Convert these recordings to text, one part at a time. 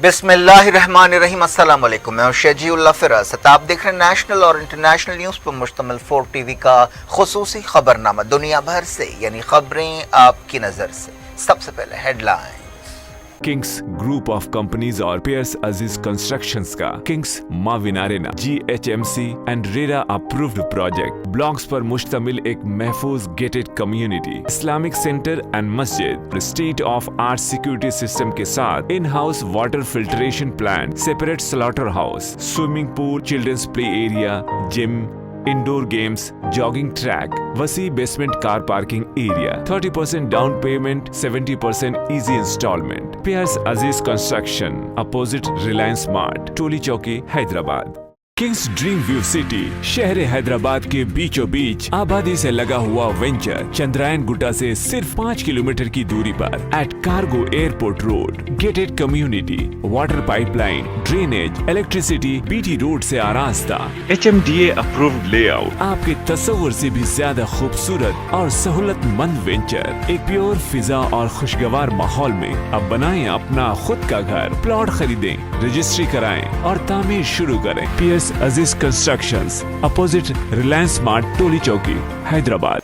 बिस्मिल्लाहिर्रहमानिर्रहीम। अस्सलाम वालेकुम। मैं शजीउल्लाह फिरासत। आप देख रहे हैं नेशनल और इंटरनेशनल न्यूज़ पर मुश्तमिल 4 टीवी का खुसूसी खबरनामा दुनिया भर से, यानी खबरें आपकी नज़र से। सबसे पहले headline. Kings group of companies और पियर्स अजीज कंस्ट्रक्शंस का kings maven arena GHMC and RERA approved project blocks पर मुश्तमिल एक महफूज gated community, Islamic centre and मस्जिद, state of art security system के साथ in house water filtration plant, separate slaughter house, swimming pool, children's play area, gym, indoor games, jogging track, वसी basement car parking area, 30% down payment, 70% easy instalment. Piers अजीज construction, opposite Reliance mart, टोली चौकी, Hyderabad. Kings dream view city शहर हैदराबाद के बीचों बीच आबादी से लगा हुआ venture Chandrayaan Gutta से सिर्फ 5 किलोमीटर की दूरी पर at cargo airport road, gated community, water pipeline, drainage, electricity, BT road से आरास्ता, HMDA अप्रूव्ड लेआउट, आपके तस्वुर से भी ज्यादा खूबसूरत और सहूलतमंद वेंचर एक प्योर फिजा और खुशगवार माहौल में। अब बनाएं अपना खुद का घर, प्लॉट खरीदें, रजिस्ट्री कराएं और तामीर शुरू करें। Piers Aziz constructions, opposite Reliance mart, टोली चौकी, हैदराबाद।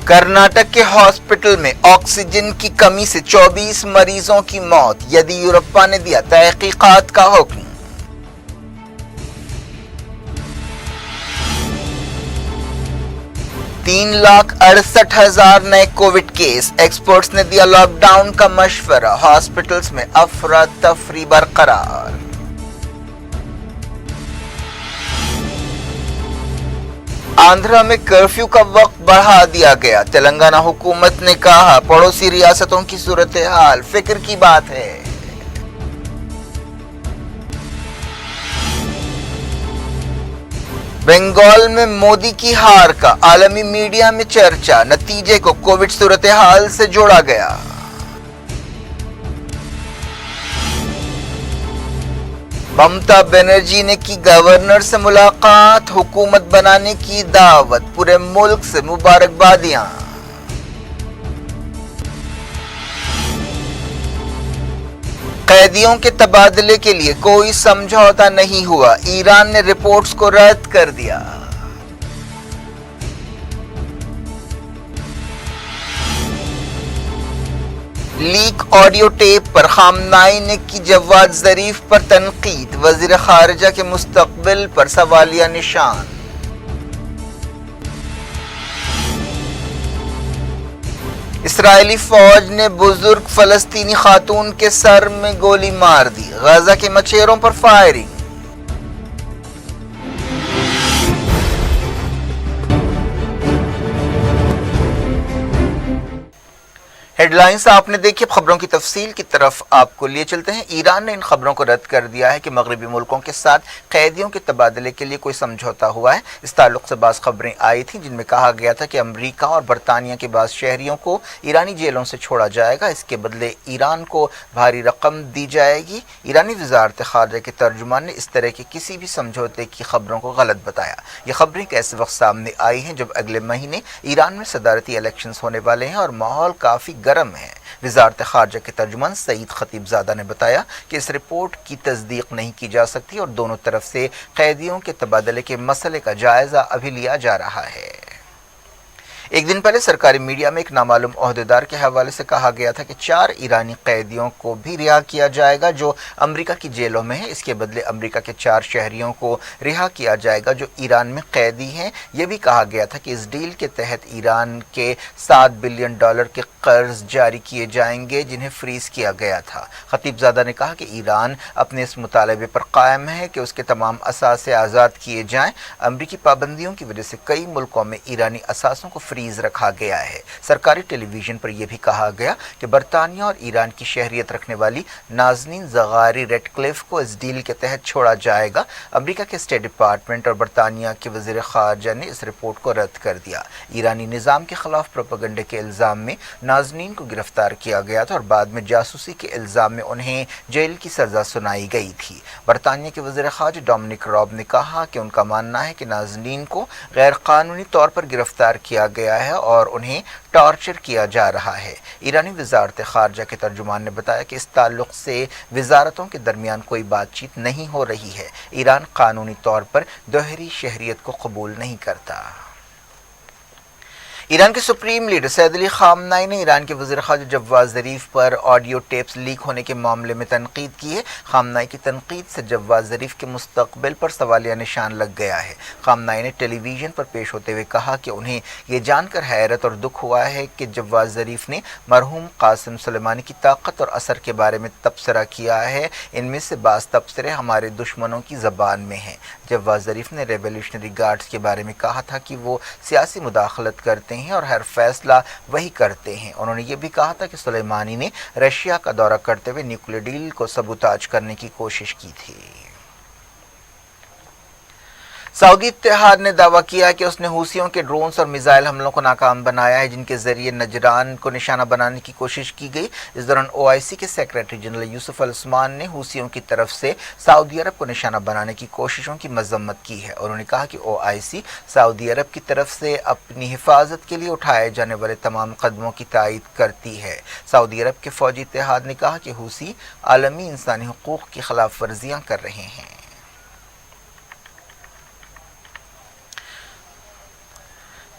कर्नाटक के हॉस्पिटल में ऑक्सीजन की कमी से 24 मरीजों की मौत, येदियुरप्पा ने दिया तहकीकात का हुक्म। तीन 3,68,000 नए कोविड केस, एक्सपर्ट्स ने दिया लॉकडाउन का मशवरा, हॉस्पिटल्स में अफरा तफरी बरकरार। आंध्रा में कर्फ्यू का वक्त बढ़ा दिया गया, तेलंगाना हुकूमत ने कहा पड़ोसी रियासतों की सूरत हाल फिक्र की बात है। बंगाल में मोदी की हार का आलमी मीडिया में चर्चा, नतीजे को कोविड सूरत हाल से जोड़ा गया। ममता बनर्जी ने की गवर्नर से मुलाकात, हुकूमत बनाने की दावत, पूरे मुल्क से मुबारकबादियां। कैदियों के तबादले के लिए कोई समझौता नहीं हुआ, ईरान ने रिपोर्ट्स को रद्द कर दिया। लीक ऑडियो टेप पर खामनाई ने की जवाद जरीफ पर तनकीद, वजीर खारिजा के मुस्तकबिल पर सवालिया निशान। इसराइली फौज ने बुजुर्ग फलस्तीनी खातून के सर में गोली मार दी, गाजा के मचेरों पर फायरिंग। हेडलाइंस आपने देखी, खबरों की तफसील की तरफ आपको लिए चलते हैं। ईरान ने इन खबरों को रद्द कर दिया है कि मगरबी मुल्कों के साथ कैदियों के तबादले के लिए कोई समझौता हुआ है। इस ताल्लुक से बाज़ खबरें आई थीं जिनमें कहा गया था कि अमरीका और बरतानिया के बाज़ शहरियों को ईरानी जेलों से छोड़ा जाएगा, इसके बदले ईरान को भारी रकम दी जाएगी। ईरानी वज़ारत ख़ारिजा के तर्जुमान ने इस तरह के किसी भी समझौते की खबरों को गलत बताया। ये खबरें ऐसे वक्त सामने आई हैं जब अगले महीने ईरान में सदारती इलेक्शन होने वाले हैं और माहौल काफ़ी गर्म है। वज़ारत ख़ारिजा के तर्जुमान सईद खतीबज़ादा ने बताया कि इस रिपोर्ट की तस्दीक नहीं की जा सकती और दोनों तरफ से कैदियों के तबादले के मसले का जायज़ा अभी लिया जा रहा है। एक दिन पहले सरकारी मीडिया में एक नामालूम ओहदेदार के हवाले से कहा गया था कि 4 ईरानी कैदियों को भी रिहा किया जाएगा जो अमेरिका की जेलों में हैं। इसके बदले अमेरिका के 4 शहरियों को रिहा किया जाएगा जो ईरान में कैदी हैं। यह भी कहा गया था कि इस डील के तहत ईरान के $7 बिलियन के कर्ज जारी किए जाएंगे जिन्हें फ्रीज किया गया था। खतीबज़ादा ने कहा कि ईरान अपने इस मुतालबे पर कायम है कि उसके तमाम असासे आज़ाद किए जाएं। अमरीकी पाबंदियों की वजह से कई मुल्कों में ईरानी असासों को फ्रीज रखा गया है। सरकारी टेलीविजन पर यह भी कहा गया कि बरतानिया और ईरान की शहरियत रखने वाली नाज़नीन ज़गारी रेडक्लिफ को इस डील के तहत छोड़ा जाएगा। अमेरिका के स्टेट डिपार्टमेंट और बरतानिया के वज़ीर ख़ारिजा ने इस रिपोर्ट को रद्द कर दिया। ईरानी निज़ाम के खिलाफ प्रोपेगेंडे के इल्ज़ाम में नाज़नीन को गिरफ्तार किया गया था और बाद में जासूसी के इल्ज़ाम में उन्हें जेल की सज़ा सुनाई गई थी। बरतानिया के वज़ीर ख़ारिजा डोमिनिक रॉब ने कहा कि उनका मानना है कि नाज़नीन को गैर कानूनी तौर पर गिरफ्तार किया गया گیا ہے اور انہیں ٹارچر کیا جا رہا ہے۔ ایرانی وزارت خارجہ کے ترجمان نے بتایا کہ اس تعلق سے وزارتوں کے درمیان کوئی بات چیت نہیں ہو رہی ہے۔ ایران قانونی طور پر دوہری شہریت کو قبول نہیں کرتا۔ ایران کے سپریم لیڈر سید علی خامنہئی نے ایران کے وزیر خارجہ جواد ظریف پر آڈیو ٹیپس لیک ہونے کے معاملے میں تنقید کی ہے۔ خامنہئی کی تنقید سے جواد ظریف کے مستقبل پر سوالیہ نشان لگ گیا ہے۔ خامنہئی نے ٹیلی ویژن پر پیش ہوتے ہوئے کہا کہ انہیں یہ جان کر حیرت اور دکھ ہوا ہے کہ جواد ظریف نے مرحوم قاسم سلیمانی کی طاقت اور اثر کے بارے میں تبصرہ کیا ہے۔ ان میں سے بعض تبصرے ہمارے دشمنوں کی زبان میں ہیں۔ جواد ظریف نے ریولیوشنری گارڈز کے بارے میں کہا تھا کہ وہ سیاسی مداخلت کرتے ہیں اور ہر فیصلہ وہی کرتے ہیں۔ انہوں نے یہ بھی کہا تھا کہ سلیمانی نے رشیا کا دورہ کرتے ہوئے نیوکلیئر ڈیل کو سبوتاژ کرنے کی کوشش کی تھی۔ سعودی اتحاد نے دعویٰ کیا کہ اس نے حوثیوں کے ڈرونز اور میزائل حملوں کو ناکام بنایا ہے جن کے ذریعے نجران کو نشانہ بنانے کی کوشش کی گئی۔ اس دوران OIC کے سیکریٹری جنرل یوسف العثمان نے حوثیوں کی طرف سے سعودی عرب کو نشانہ بنانے کی کوششوں کی مذمت کی ہے۔ انہوں نے کہا کہ OIC سعودی عرب کی طرف سے اپنی حفاظت کے لیے اٹھائے جانے والے تمام قدموں کی تائید کرتی ہے۔ سعودی عرب کے فوجی اتحاد نے کہا کہ حوثی عالمی انسانی حقوق کی خلاف ورزیاں کر رہے ہیں۔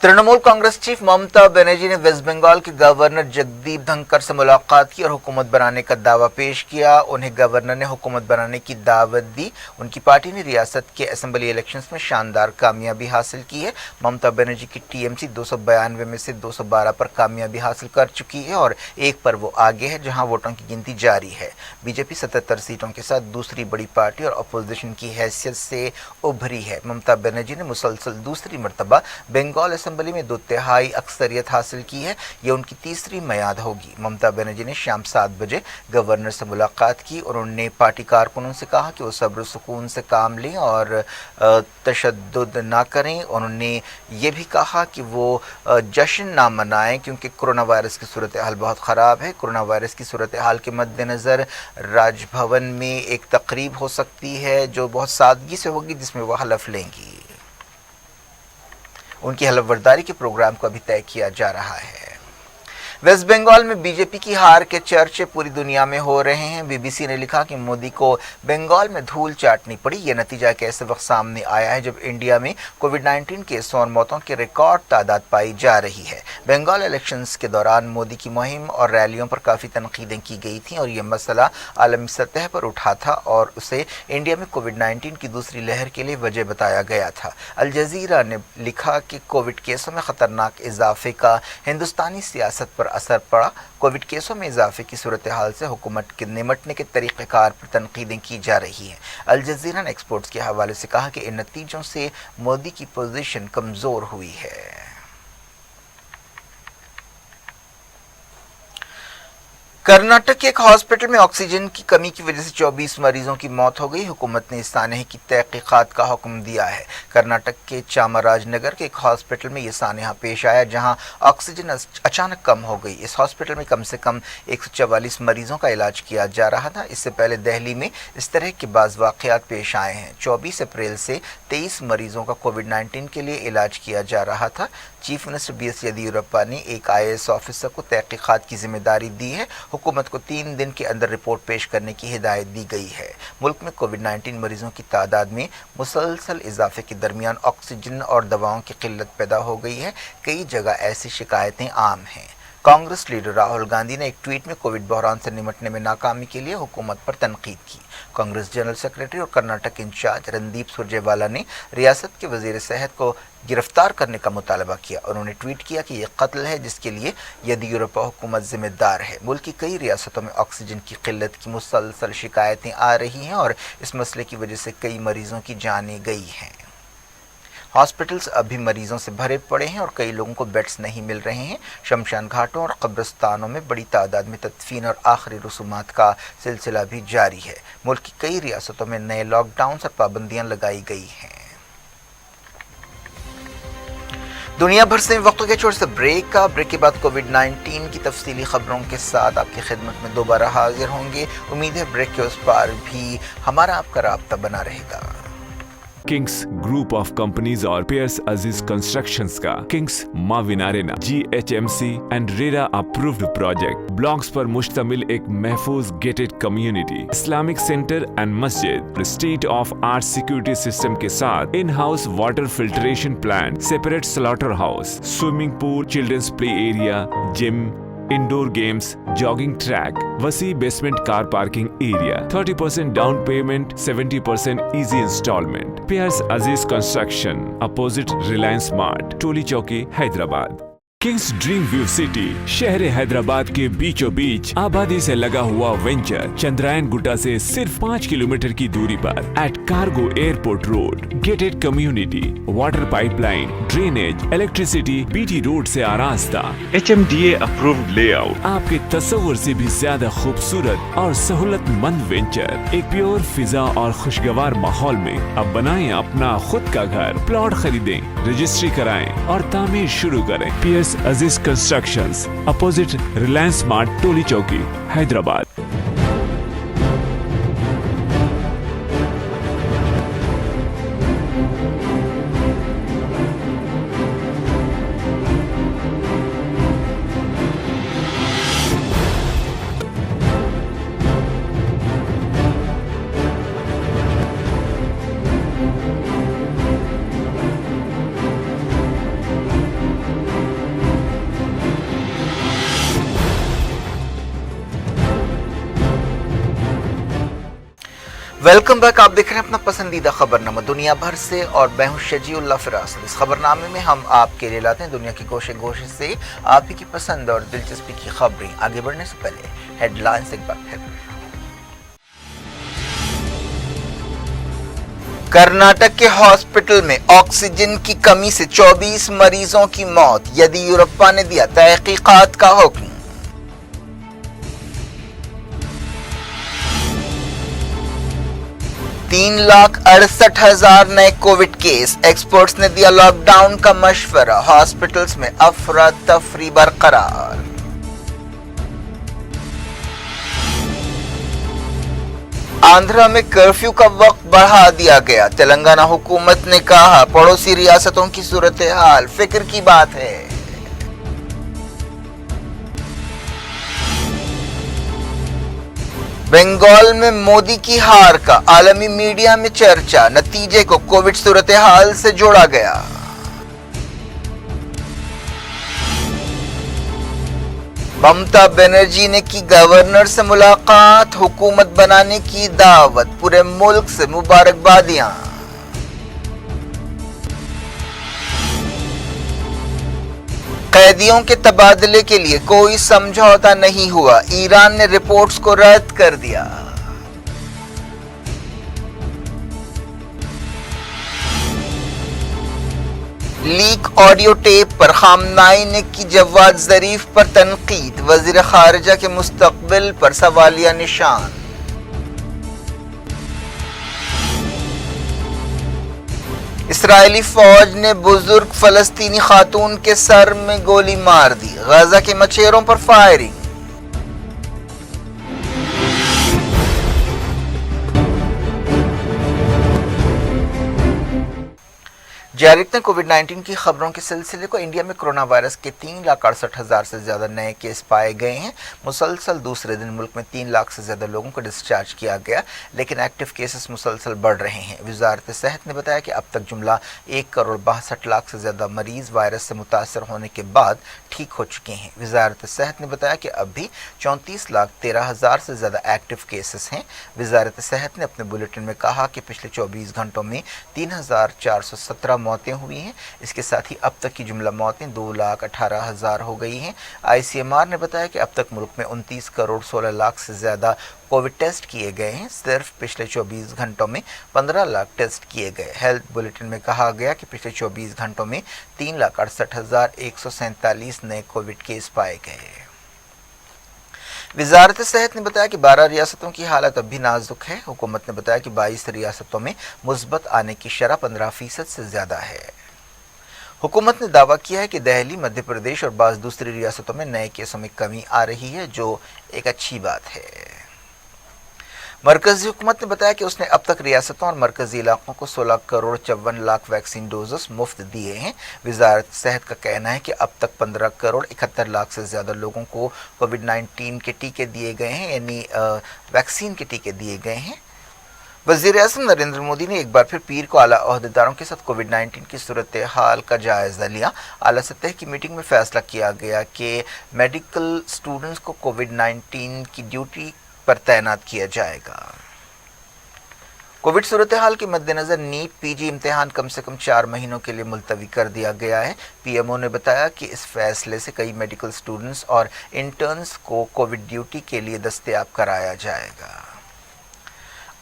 ترنمول کانگریس چیف ممتا بنرجی نے ویسٹ بنگال کے گورنر جگدیپ دھنکر سے ملاقات کی اور حکومت بنانے کا دعویٰ پیش کیا۔ انہیں گورنر نے حکومت بنانے کی دعوت دی۔ ان کی پارٹی نے ریاست کے اسمبلی الیکشنز میں شاندار کامیابی حاصل کی ہے۔ ممتا بنرجی کی TMC 292 میں سے 212 پر کامیابی حاصل کر چکی ہے اور ایک پر وہ آگے ہے جہاں ووٹوں کی گنتی جاری ہے۔ BJP 77 سیٹوں کے ساتھ دوسری بڑی پارٹی اور اپوزیشن کی حیثیت سے ابھری ہے۔ ممتا بنرجی نے مسلسل دوسری مرتبہ بنگال اسمبلی میں 2/3 اکثریت حاصل کی ہے۔ یہ ان کی تیسری میعاد ہوگی۔ ممتا بنرجی نے شام 7 بجے گورنر سے ملاقات کی اور انہوں نے پارٹی کارکنوں سے کہا کہ وہ صبر و سکون سے کام لیں اور تشدد نہ کریں۔ انہوں نے یہ بھی کہا کہ وہ جشن نہ منائیں کیونکہ کرونا وائرس کی صورتحال بہت خراب ہے۔ کرونا وائرس کی صورتحال کے مد نظر راج بھون میں ایک تقریب ہو سکتی ہے جو بہت سادگی سے ہوگی جس میں وہ حلف لیں گی۔ ان کی حلف برداری کے پروگرام کو ابھی طے کیا جا رہا ہے۔ ویسٹ بنگال میں BJP کی ہار کے چرچے پوری دنیا میں ہو رہے ہیں۔ BBC نے لکھا کہ مودی کو بنگال میں دھول چاٹنی پڑی۔ یہ نتیجہ ایسے وقت سامنے آیا ہے جب انڈیا میں کووڈ-19 کیسوں اور موتوں کی ریکارڈ تعداد پائی جا رہی ہے۔ بنگال الیکشنز کے دوران مودی کی مہم اور ریلیوں پر کافی تنقیدیں کی گئی تھیں اور یہ مسئلہ عالمی سطح پر اٹھا تھا اور اسے انڈیا میں کووڈ-19 کی دوسری لہر کے لیے وجہ بتایا گیا تھا۔ الجزیرہ نے لکھا کہ کووڈ کیسوں میں خطرناک اضافے کا ہندوستانی سیاست پر اثر پڑا۔ کووڈ کیسوں میں اضافے کی صورتحال سے حکومت کے نمٹنے کے طریقہ کار پر تنقیدیں کی جا رہی ہیں۔ الجزیرہ نے ایکسپورٹس کے حوالے سے کہا کہ ان نتیجوں سے مودی کی پوزیشن کمزور ہوئی ہے۔ کرناٹک کے ایک ہاسپٹل میں آکسیجن کی کمی کی وجہ سے 24 مریضوں کی موت ہو گئی۔ حکومت نے اس سانحے کی تحقیقات کا حکم دیا ہے۔ کرناٹک کے چامراج نگر کے ایک ہاسپٹل میں یہ سانحہ پیش آیا جہاں آکسیجن اچانک کم ہو گئی۔ اس ہاسپٹل میں کم سے کم 144 مریضوں کا علاج کیا جا رہا تھا۔ اس سے پہلے دہلی میں اس طرح کے بعض واقعات پیش آئے ہیں۔ 24 اپریل سے 23 مریضوں کا کووڈ-19 کے لیے علاج کیا جا رہا تھا۔ چیف منسٹر BS یدیورپا نے ایک IAS آفیسر کو تحقیقات کی ذمہ داری دی ہے۔ حکومت کو 3 دن کے اندر رپورٹ پیش کرنے کی ہدایت دی گئی ہے۔ ملک میں کووڈ-19 مریضوں کی تعداد میں مسلسل اضافے کے درمیان آکسیجن اور دواؤں کی قلت پیدا ہو گئی ہے۔ کئی جگہ ایسی شکایتیں عام ہیں۔ کانگریس لیڈر راہل گاندھی نے ایک ٹویٹ میں کووڈ بحران سے نمٹنے میں ناکامی کے لیے حکومت پر تنقید کی۔ کانگریس جنرل سیکرٹری اور کرناٹک انچارج رندیپ سرجیوالا نے ریاست کے وزیر صحت کو گرفتار کرنے کا مطالبہ کیا۔ انہوں نے ٹویٹ کیا کہ یہ قتل ہے جس کے لیے یدیورپا حکومت ذمہ دار ہے۔ ملک کی کئی ریاستوں میں آکسیجن کی قلت کی مسلسل شکایتیں آ رہی ہیں اور اس مسئلے کی وجہ سے کئی مریضوں کی جانیں گئی ہیں۔ ہاسپٹلز ابھی مریضوں سے بھرے پڑے ہیں اور کئی لوگوں کو بیڈز نہیں مل رہے ہیں۔ شمشان گھاٹوں اور قبرستانوں میں بڑی تعداد میں تدفین اور آخری رسومات کا سلسلہ بھی جاری ہے۔ ملک کی کئی ریاستوں میں نئے لاک ڈاؤنز اور پابندیاں لگائی گئی ہیں۔ دنیا بھر سے وقت کے چھوٹے سے بریک کے بعد کووڈ-19 کی تفصیلی خبروں کے ساتھ آپ کی خدمت میں دوبارہ حاضر ہوں گے۔ امید ہے بریک کے اس پار بھی ہمارا آپ کا رابطہ بنا رہے گا۔ किंग्स ग्रुप ऑफ कंपनीज और पेयर्स अजीज कंस्ट्रक्शंस का kings maven arena GHMC and RERA approved project blocks पर मुश्तमिल एक महफूज gated community, Islamic centre and मस्जिद, state of art security system के साथ in house water filtration plant, separate slaughter house, swimming pool, children's play area, gym, indoor games, jogging track, वसी basement car parking area, 30% down payment, 70% easy instalment. Pears अजीज construction, opposite Reliance mart, टोली चौकी, Hyderabad. Kings dream view city शहर हैदराबाद के बीचों बीच आबादी से लगा हुआ venture Chandrayaan Gutta से सिर्फ 5 किलोमीटर की दूरी पर at cargo airport road, gated community, water pipeline, drainage, electricity, BT road से आरास्ता, HMDA अप्रूव्ड लेआउट, आपके तस्वुर से भी ज्यादा खूबसूरत और सहूलतमंद वेंचर एक प्योर फिजा और खुशगवार माहौल में। अब बनाएं अपना खुद का घर, प्लॉट खरीदें, रजिस्ट्री कराएं और तामीर शुरू करें। Piers Aziz constructions, opposite Reliance mart, टोली चौकी, हैदराबाद। Welcome back. आप देख रहे हैं अपना पसंदीदा खबरनामा दुनिया भर से और मैं हूं शजीउल्लाह फिरास। इस खबरनामे में हम आपके लिए लाते हैं दुनिया के गोशे गोशे से आप ही की पसंद और दिलचस्पी की खबरें। आगे बढ़ने से पहले हेडलाइंस एक बार फिर। कर्नाटक के हॉस्पिटल में ऑक्सीजन की कमी से 24 मरीजों की मौत, येदियुरप्पा ने दिया तहकीकात का हुक्म। तीन 3,68,000 नए कोविड केस, एक्सपर्ट्स ने दिया लॉकडाउन का मशवरा, हॉस्पिटल्स में अफरा तफरी बरकरार। आंध्रा में कर्फ्यू का वक्त बढ़ा दिया गया, तेलंगाना हुकूमत ने कहा पड़ोसी रियासतों की सूरत हाल फिक्र की बात है। बंगाल में मोदी की हार का आलमी मीडिया में चर्चा, नतीजे को कोविड सूरत हाल से जोड़ा गया। ममता बनर्जी ने की गवर्नर से मुलाकात, हुकूमत बनाने की दावत, पूरे मुल्क से मुबारकबादियां। कैदियों के तबादले के लिए कोई समझौता नहीं हुआ, ईरान ने रिपोर्ट्स को रद्द कर दिया। लीक ऑडियो टेप पर खामनाई ने की जवाद जरीफ पर तनकीद, वजीर खारिजा के मुस्तकबिल पर सवालिया निशान। इसराइली फौज ने बुजुर्ग फलस्तीनी खातून के सर में गोली मार दी, गाजा के मचेरों पर फायरिंग। जारी रखते हैं कोविड-19 की खबरों के सिलसिले को। इंडिया में कोरोना वायरस के 3,68,000 से ज्यादा नए केस पाए गए हैं। मुसलसल दूसरे दिन मुल्क में 3 लाख से ज्यादा लोगों को डिस्चार्ज किया गया, लेकिन एक्टिव केसेस मुसलसल बढ़ रहे हैं। वजारत सेहत ने बताया कि अब तक जुमला 1,62,00,000 से ज्यादा मरीज वायरस से मुतासर होने के बाद ठीक हो चुके हैं। वजारत सेहत ने बताया कि अब भी 34,13,000 से ज्यादा एक्टिव केसेस हैं। वजारत सेहत ने अपने बुलेटिन में कहा कि पिछले 24 घंटों में 3,417 मौतें हुई हैं। इसके साथ ही अब तक की जुमला मौतें 2,18,000 हो गई हैं। ICMR ने बताया कि अब तक मुल्क में 29 करोड़ 16 लाख से ज्यादा कोविड टेस्ट किए गए हैं। सिर्फ पिछले 24 घंटों में 15 लाख टेस्ट किए गए। हेल्थ बुलेटिन में कहा गया कि पिछले 24 घंटों में 3,68,147 नए कोविड केस पाए गए। वजारत सेहत ने बताया कि 12 रियासतों की हालत अब भी नाजुक है। हुकूमत ने बताया कि 22 रियासतों में मुस्बत आने की शरह 15% से ज्यादा है। हुकूमत ने दावा किया है कि दिल्ली, मध्य प्रदेश और बाज़ दूसरी रियासतों में नए केसों में कमी आ रही है, जो एक अच्छी बात है। मरकजी हुकूमत ने बताया कि उसने अब तक रियासतों और मरकजी इलाकों को 16 करोड़ 54 लाख वैक्सीन डोजेस मुफ्त दिए हैं। वजारत सेहत का कहना है कि अब तक 15 करोड़ 71 लाख से ज़्यादा लोगों को कोविड-19 के टीके दिए गए हैं, यानी वैक्सीन के टीके दिए गए हैं। वज़ीर-ए-आज़म नरेंद्र मोदी ने एक बार फिर पीर को आला ओहदेदारों के साथ कोविड-19 की सूरत हाल का जायज़ा लिया। आला सतह की मीटिंग में फैसला किया गया कि मेडिकल स्टूडेंट्स को कोविड-19 की ड्यूटी पर तैनात किया जाएगा। कोविड सूरत हाल के मद्देनजर नीट पीजी इम्तिहान कम से कम 4 महीनों के लिए मुलतवी कर दिया गया है। पीएमओ ने बताया कि इस फैसले से कई मेडिकल स्टूडेंट्स और इंटर्न्स को कोविड ड्यूटी के लिए दस्तयाब कराया जाएगा।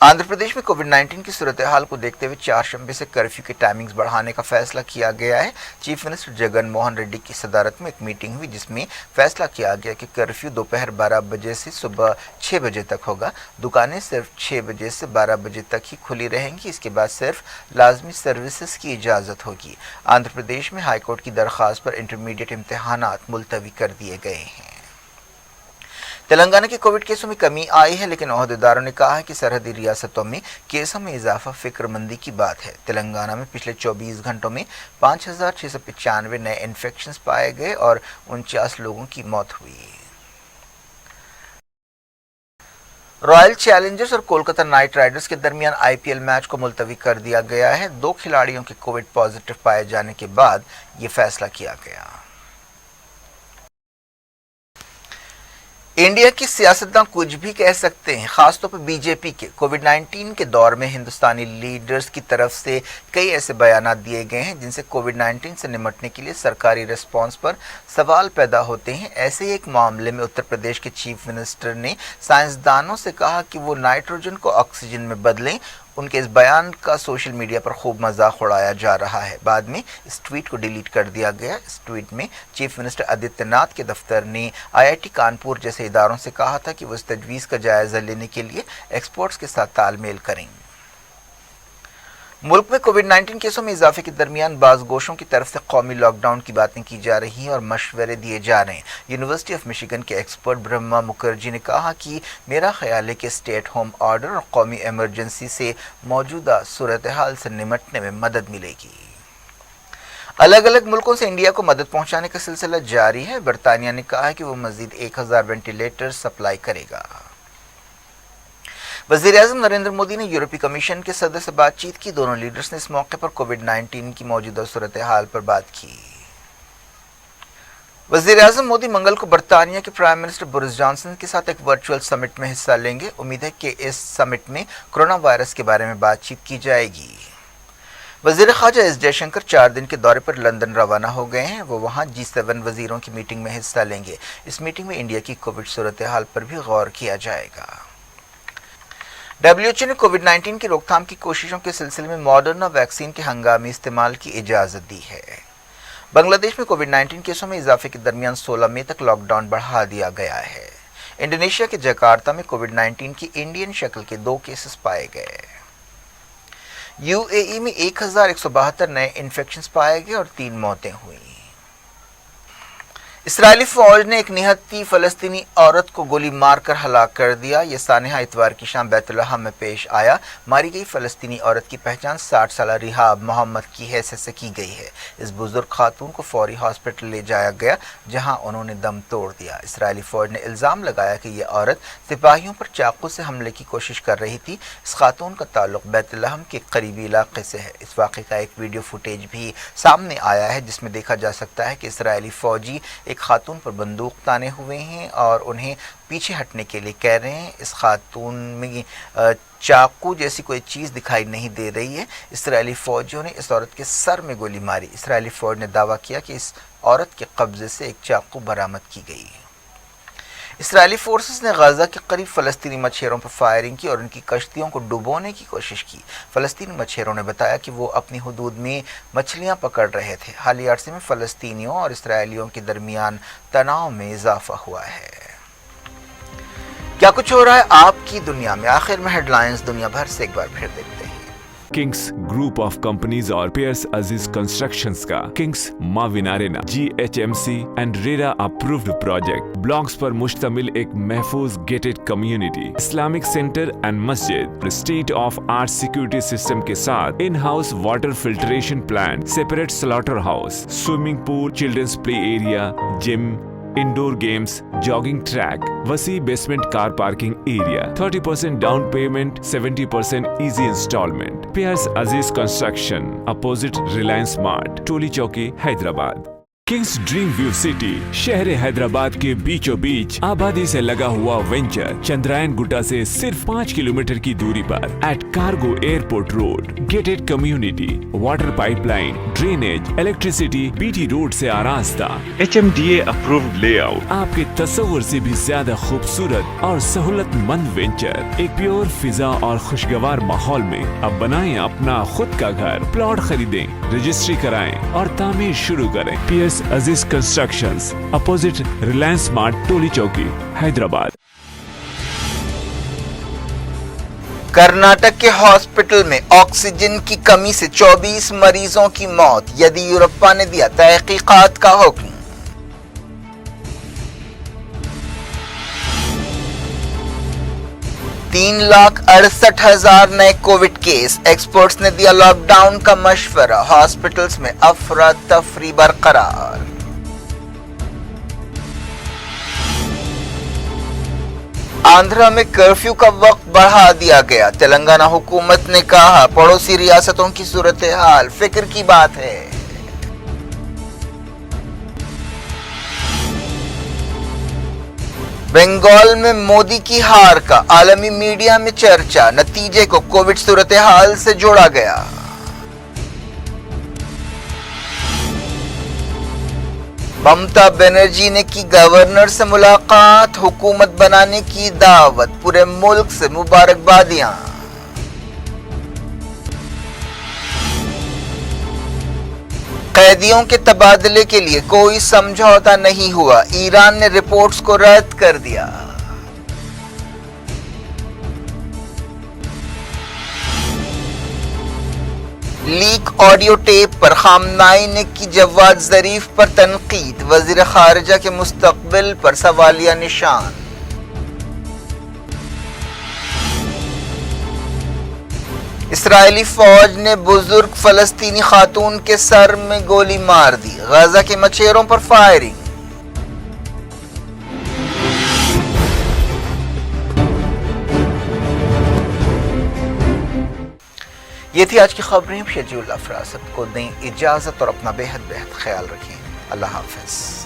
आंध्र प्रदेश में कोविड-19 की सूरत हाल को देखते हुए 4 शंबे से कर्फ्यू की टाइमिंग्स बढ़ाने का फैसला किया गया है। चीफ मिनिस्टर जगन मोहन रेड्डी की सदारत में एक मीटिंग हुई जिसमें फैसला किया गया कि कर्फ्यू दोपहर 12 बजे से सुबह 6 बजे तक होगा। दुकानें सिर्फ 6 बजे से 12 बजे तक ही खुली रहेंगी। इसके बाद सिर्फ लाजमी सर्विसेज की इजाज़त होगी। आंध्र प्रदेश में हाईकोर्ट की दरख्वास्त पर इंटरमीडिएट इम्तिहानात मुलतवी कर दिए गए हैं। तेलंगाना के कोविड केसों में कमी आई है, लेकिन ओहदेदारों ने कहा है कि सरहदी रियासतों में केसों में इजाफा फिक्रमंदी की बात है। तेलंगाना में पिछले 24 घंटों में 5,695 नए इन्फेक्शंस पाए गए और 49 लोगों की मौत हुई। रॉयल चैलेंजर्स और कोलकाता नाइट राइडर्स के दरमियान आईपीएल मैच को मुलतवी कर दिया गया है। 2 खिलाड़ियों के कोविड पॉजिटिव पाए जाने के बाद ये फैसला किया गया। इंडिया की सियासतदान कुछ भी कह सकते हैं, खासतौर पर बीजेपी के। कोविड-19 के दौर में हिंदुस्तानी लीडर्स की तरफ से कई ऐसे बयानात दिए गए हैं जिनसे कोविड-19 से निपटने के लिए सरकारी रिस्पांस पर सवाल पैदा होते हैं। ऐसे ही एक मामले में उत्तर प्रदेश के चीफ मिनिस्टर ने साइंसदानों से कहा कि वो नाइट्रोजन को ऑक्सीजन में बदलें। उनके इस बयान का सोशल मीडिया पर खूब मजाक उड़ाया जा रहा है। बाद में इस ट्वीट को डिलीट कर दिया गया। इस ट्वीट में चीफ मिनिस्टर आदित्यनाथ के दफ्तर ने आईआईटी कानपुर जैसे इदारों से कहा था कि वो इस तजवीज़ का जायज़ा लेने के लिए एक्सपर्ट्स के साथ तालमेल करें। मुल्क में कोविड-19 केसों में इजाफे के दरमियान बाज़ गोशों की तरफ से कौमी लॉकडाउन की बातें की जा रही हैं और मशवरे दिए जा रहे हैं। यूनिवर्सिटी ऑफ मिशिगन के एक्सपर्ट ब्रह्मा मुखर्जी ने कहा कि मेरा ख्याल है कि स्टेट होम ऑर्डर और कौमी इमरजेंसी से मौजूदा सूरत हाल से निपटने में मदद मिलेगी। अलग अलग मुल्कों से इंडिया को मदद पहुंचाने का सिलसिला जारी है। बरतानिया ने कहा है कि वो मजीद 1000 वेंटिलेटर सप्लाई करेगा। वज़ीर-ए-आज़म नरेंद्र मोदी ने यूरोपीय कमीशन के सदस्य से बातचीत की। दोनों लीडर्स ने इस मौके पर कोविड-19 की मौजूदा सूरत हाल पर बात की। वज़ीर-ए-आज़म मोदी मंगल को बरतानिया के प्राइम मिनिस्टर बोरिस जॉनसन के साथ एक वर्चुअल समिट में हिस्सा लेंगे। उम्मीद है कि इस समिट में कोरोना वायरस के बारे में बातचीत की जाएगी। वज़ीर ख़ारजा एस जयशंकर 4 दिन के दौरे पर लंदन रवाना हो गए हैं। वो वहाँ G7 वज़ीरों की मीटिंग में हिस्सा लेंगे। इस मीटिंग में इंडिया की कोविड सूरत हाल पर भी गौर किया जाएगा। WHO ने कोविड-19 की रोकथाम की कोशिशों के सिलसिले में मॉडर्ना वैक्सीन के हंगामी इस्तेमाल की इजाज़त दी है। बांग्लादेश में कोविड-19 केसों में इजाफे के दरमियान 16 मई तक लॉकडाउन बढ़ा दिया गया है। इंडोनेशिया के जकार्ता में कोविड-19 की इंडियन शक्ल के 2 केसेस पाए गए। यूएई में 1172 नए इन्फेक्शंस पाए गए और 3 मौतें हुई। इसराइली फौज ने एक निहत्ती फलस्तीनी औरत को गोली मारकर हलाक कर दिया। यह सानहा इतवार की शाम बैतुलहम में पेश आया। मारी गई फलस्तीनी औरत की पहचान 60 साल रिहाब मोहम्मद की हैसियत से की गई है। इस बुजुर्ग खातून को फौरी हॉस्पिटल ले जाया गया जहां उन्होंने दम तोड़ दिया। इसराइली फौज ने इल्ज़ाम लगाया कि यह औरत सिपाहियों पर चाकू से हमले की कोशिश कर रही थी। इस खातून का ताल्लुक बैतुलहम के करीबी इलाके से है। इस वाक़े का एक वीडियो फुटेज भी सामने आया है जिसमें देखा जा सकता है कि इसराइली फौजी एक खातून पर बंदूक ताने हुए हैं और उन्हें पीछे हटने के लिए कह रहे हैं। इस खातून में चाकू जैसी कोई चीज़ दिखाई नहीं दे रही है। इसराइली फौजियों ने इस औरत के सर में गोली मारी। इसराइली फौज ने दावा किया कि इस औरत के कब्जे से एक चाकू बरामद की गई है। इसराइली फोर्सेस ने गाजा के करीब फ़लस्तीनी मछेरों पर फायरिंग की और उनकी कश्तियों को डुबोने की कोशिश की। फ़लस्तीनी मछेरों ने बताया कि वो अपनी हुदूद में मछलियां पकड़ रहे थे। हालिया अरसे में फ़लस्तीनियों और इसराइलियों के दरमियान तनाव में इजाफा हुआ है। क्या कुछ हो रहा है आपकी दुनिया में? आखिर में हेडलाइंस दुनिया भर से एक बार फिर देखते हैं। किंग्स ग्रुप ऑफ कंपनीज और पेयर्स अजीज कंस्ट्रक्शंस का kings maven arena GHMC and RERA approved project blocks पर मुश्तमिल एक महफूज gated community, Islamic centre and मस्जिद, state of art security system के साथ in house water filtration plant, separate slaughter house, swimming pool, children's play area, gym, indoor games, jogging track, वसी basement car parking area, 30% down payment, 70% easy instalment. Pears अजीज construction, opposite Reliance mart, टोली चौकी, Hyderabad. Kings dream view city, शहर हैदराबाद के बीचों बीच आबादी से लगा हुआ venture, Chandrayaan Gutta से सिर्फ 5 किलोमीटर की दूरी पर at cargo airport road, gated community, water pipeline, drainage, electricity, BT road से आरास्ता, HMDA अप्रूव्ड लेआउट, आपके तस्वुर से भी ज्यादा खूबसूरत और सहूलतमंद वेंचर, एक प्योर फिजा और खुशगवार माहौल में अब बनाएं अपना खुद का घर। प्लॉट खरीदें, रजिस्ट्री कराएं और तामीर शुरू करें। Piers Aziz constructions, opposite Reliance mart, टोली चौकी, हैदराबाद। कर्नाटक के हॉस्पिटल में ऑक्सीजन की कमी से 24 मरीजों की मौत, येदियुरप्पा ने दिया तहकीकात का हुक्म। तीन 3,68,000 नए कोविड केस, एक्सपर्ट्स ने दिया लॉकडाउन का मशवरा, हॉस्पिटल्स में अफरा तफरी बरकरार। आंध्रा में कर्फ्यू का वक्त बढ़ा दिया गया, तेलंगाना हुकूमत ने कहा पड़ोसी रियासतों की सूरत हाल फिक्र की बात है। बंगाल में मोदी की हार का आलमी मीडिया में चर्चा, नतीजे को कोविड सूरत हाल से जोड़ा गया। ममता बनर्जी ने की गवर्नर से मुलाकात, हुकूमत बनाने की दावत, पूरे मुल्क से मुबारकबादियां। कैदियों के तबादले के लिए कोई समझौता नहीं हुआ, ईरान ने रिपोर्ट्स को रद्द कर दिया। लीक ऑडियो टेप पर खामनाई ने की जवाद जरीफ पर तनकीद, वजीर खारिजा के मुस्तकबिल पर सवालिया निशान। इसराइली फौज ने बुजुर्ग फलस्तीनी खातून के सर में गोली मार दी, गाजा के मछेरों पर फायरिंग। ये थी आज की खबरें। शेजुल अफरा, सबको दें इजाजत और अपना बेहद ख्याल रखें। अल्लाह हाफिज।